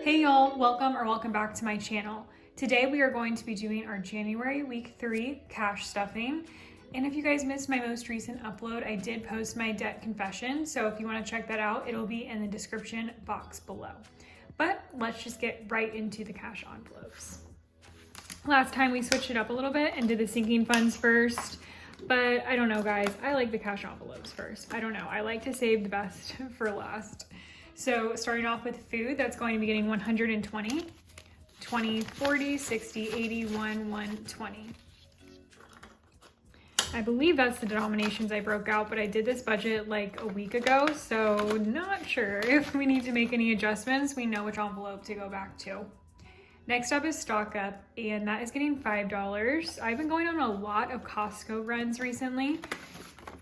Hey y'all, welcome back to my channel. Today we are going to be doing our January week 3 cash stuffing. And if you guys missed my most recent upload, I did post my debt confession. So if you want to check that out, it'll be in the description box below. But let's just get right into the cash envelopes. Last time we switched it up a little bit and did the sinking funds first. But I don't know, guys, I like the cash envelopes first. I don't know, I like to save the best for last. So starting off with food, that's going to be getting 120, 20, 40, 60, 81, 120. I believe that's the denominations I broke out, but I did this budget like a week ago, so not sure if we need to make any adjustments. We know which envelope to go back to. Next up is stock up, and that is getting $5. I've been going on a lot of Costco runs recently.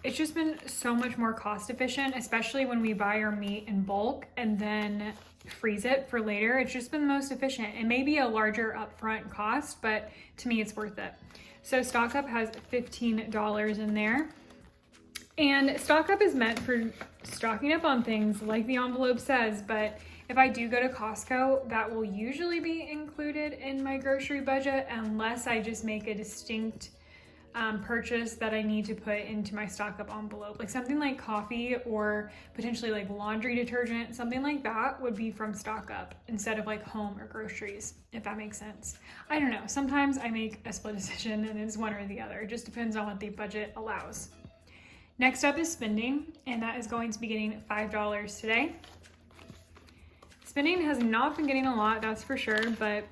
It's just been so much more cost efficient, especially when we buy our meat in bulk and then freeze it for later. It's just been the most efficient. It may be a larger upfront cost, but to me it's worth it. So stock up has $15 in there. And stock up is meant for stocking up on things like the envelope says, but if I do go to Costco, that will usually be included in my grocery budget unless I just make a distinct purchase that I need to put into my stock up envelope. Like something like coffee or potentially like laundry detergent, something like that would be from stock up instead of like home or groceries, if that makes sense. I don't know, sometimes I make a split decision and it's one or the other. It just depends on what the budget allows. Next up is spending, and that is going to be getting $5 today. Spending has not been getting a lot, that's for sure, but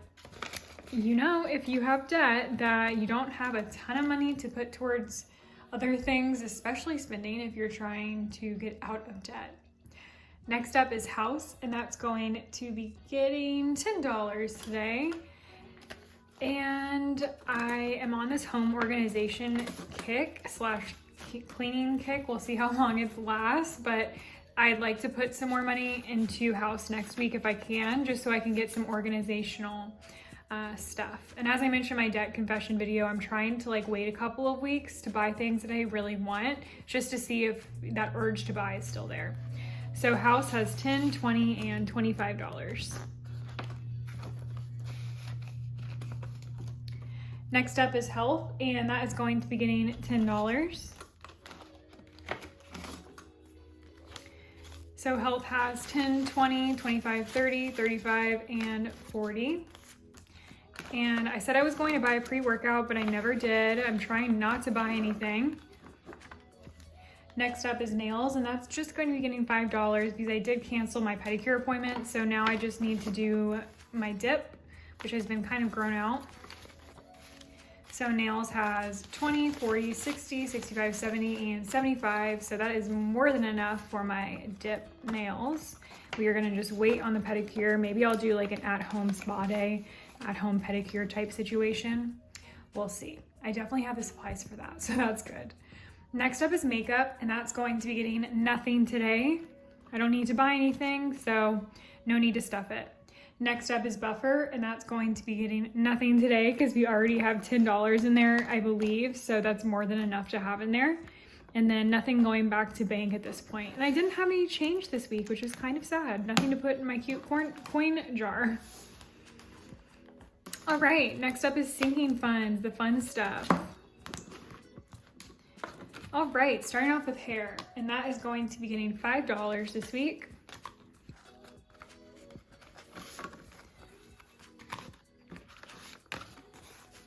you know, if you have debt, that you don't have a ton of money to put towards other things, especially spending if you're trying to get out of debt. Next up is house, and that's going to be getting $10 today. And I am on this home organization kick slash cleaning kick. We'll see how long it lasts, but I'd like to put some more money into house next week if I can, just so I can get some organizational stuff. And as I mentioned in my debt confession video, I'm trying to like wait a couple of weeks to buy things that I really want, just to see if that urge to buy is still there. So house has $10, $20, and $25. Next up is health, and that is going to be getting $10. So health has 10, 20, 25, 30, 35, and 40. And I said I was going to buy a pre-workout, but I never did. I'm trying not to buy anything. Next up is nails, and that's just going to be getting $5 because I did cancel my pedicure appointment. So now I just need to do my dip, which has been kind of grown out. So nails has 20, 40, 60, 65, 70, and 75. So that is more than enough for my dip nails. We are gonna just wait on the pedicure. Maybe I'll do like an at-home spa day, at-home pedicure type situation. We'll see. I definitely have the supplies for that, so that's good. Next up is makeup, and that's going to be getting nothing today. I don't need to buy anything, so no need to stuff it. Next up is buffer, and that's going to be getting nothing today because we already have $10 in there, I believe, so that's more than enough to have in there. And then nothing going back to bank at this point. And I didn't have any change this week, which is kind of sad. Nothing to put in my cute coin jar. All right, next up is sinking funds, the fun stuff. All right, starting off with hair, and that is going to be getting $5 this week.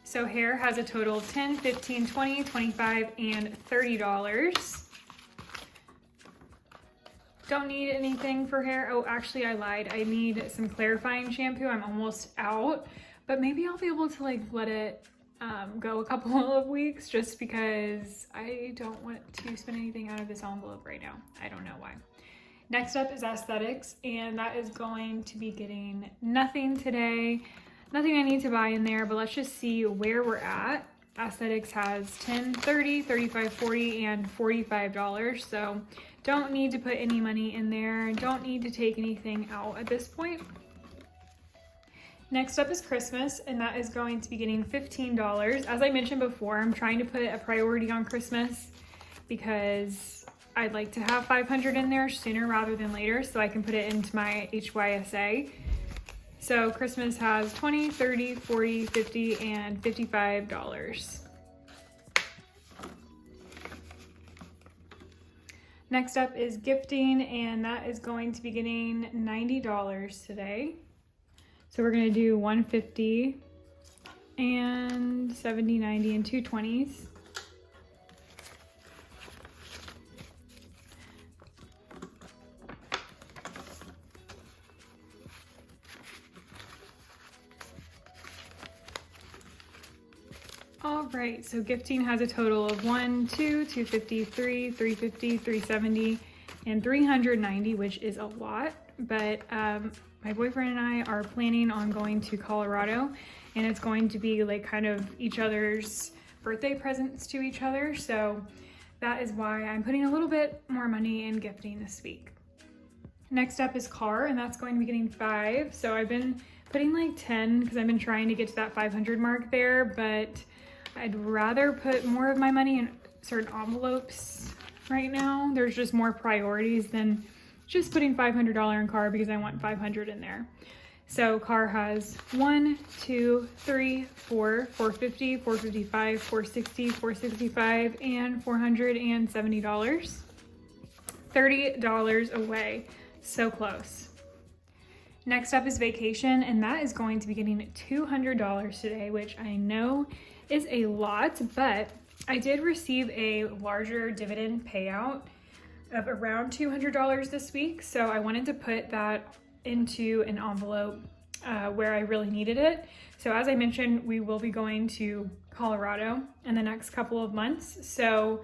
So hair has a total of $10, $15, $20, $25, and $30. Don't need anything for hair. Oh, actually I lied. I need some clarifying shampoo. I'm almost out, but maybe I'll be able to like let it go a couple of weeks just because I don't want to spend anything out of this envelope right now. I don't know why. Next up is aesthetics, and that is going to be getting nothing today. Nothing I need to buy in there, but let's just see where we're at. Aesthetics has 10, 30, 35, 40, and $45. So don't need to put any money in there. Don't need to take anything out at this point. Next up is Christmas, and that is going to be getting $15. As I mentioned before, I'm trying to put a priority on Christmas because I'd like to have 500 in there sooner rather than later so I can put it into my HYSA. So Christmas has $20, $30, $40, $50, and $55. Next up is gifting, and that is going to be getting $90 today. So we're gonna do $150 and $70, $90, and 2 20s. All right, so gifting has a total of 1, 2, 250, 3, 350, 370, and 390, which is a lot, but my boyfriend and I are planning on going to Colorado, and it's going to be like kind of each other's birthday presents to each other, so that is why I'm putting a little bit more money in gifting this week. Next up is car, and that's going to be getting 5, so I've been putting like 10 because I've been trying to get to that 500 mark there, but I'd rather put more of my money in certain envelopes right now. There's just more priorities than just putting $500 in car because I want 500 in there. So car has 1, 2, 3, 4, 450, 455, 460, 465, and $470. $30 away. So close. Next up is vacation, and that is going to be getting $200 today, which I know is a lot, but I did receive a larger dividend payout of around $200 this week, so I wanted to put that into an envelope where I really needed it. So as I mentioned, we will be going to Colorado in the next couple of months, so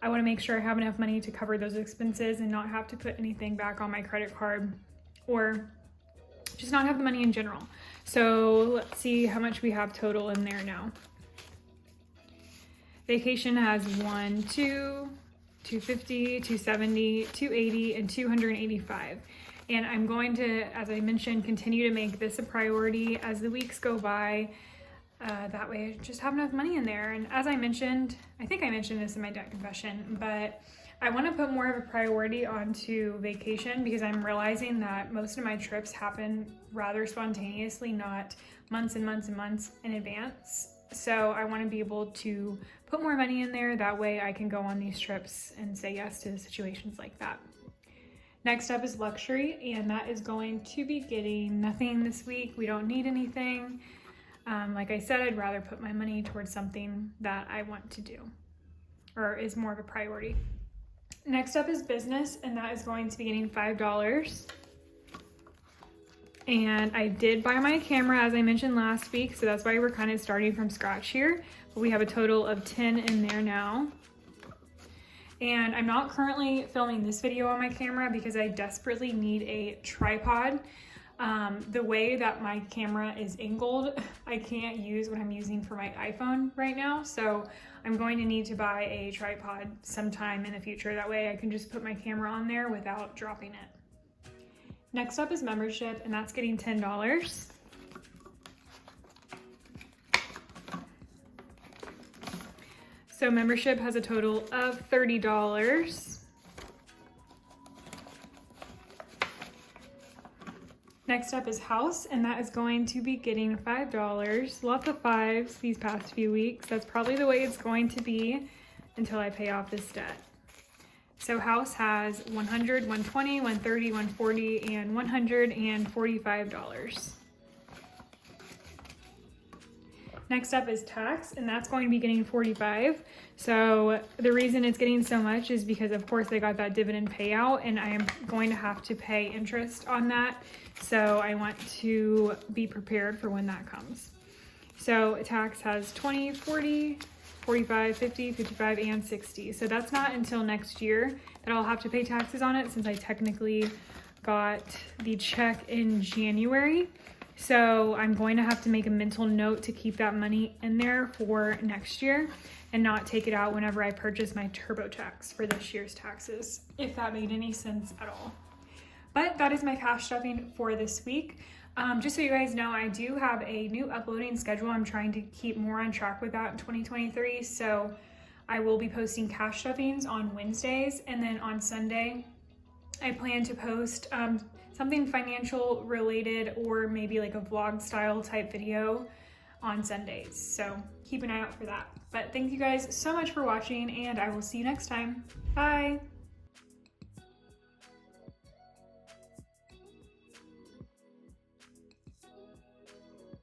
I want to make sure I have enough money to cover those expenses and not have to put anything back on my credit card or just not have the money in general. So let's see how much we have total in there now. Vacation has 1, 2, 250, 270, 280, and 285. And I'm going to, as I mentioned, continue to make this a priority as the weeks go by. That way I just have enough money in there. And as I mentioned, I think I mentioned this in my debt confession, but I want to put more of a priority onto vacation because I'm realizing that most of my trips happen rather spontaneously, not months and months and months in advance. So I want to be able to put more money in there. That way I can go on these trips and say yes to situations like that. Next up is luxury, and that is going to be getting nothing this week. We don't need anything. Like I said, I'd rather put my money towards something that I want to do or is more of a priority. Next up is business, and that is going to be getting $5. And I did buy my camera, as I mentioned last week, so that's why we're kind of starting from scratch here. But we have a total of 10 in there now. And I'm not currently filming this video on my camera because I desperately need a tripod. The way that my camera is angled, I can't use what I'm using for my iPhone right now. So I'm going to need to buy a tripod sometime in the future. That way I can just put my camera on there without dropping it. Next up is membership, and that's getting $10. So membership has a total of $30. Next up is house, and that is going to be getting $5. Lots of 5s these past few weeks. That's probably the way it's going to be until I pay off this debt. So house has $100, $120, $130, $140, and $145. Next up is tax, and that's going to be getting $45. So the reason it's getting so much is because, of course, I got that dividend payout, and I am going to have to pay interest on that. So I want to be prepared for when that comes. So tax has 20, 40, 45, 50, 55, and 60. So that's not until next year that I'll have to pay taxes on it, since I technically got the check in January. So I'm going to have to make a mental note to keep that money in there for next year and not take it out whenever I purchase my TurboTax for this year's taxes, if that made any sense at all. But that is my cash stuffing for this week. Just so you guys know, I do have a new uploading schedule. I'm trying to keep more on track with that in 2023. So I will be posting cash stuffings on Wednesdays, and then on Sunday, I plan to post something financial related or maybe like a vlog style type video on Sundays. So keep an eye out for that. But thank you guys so much for watching, and I will see you next time. Bye.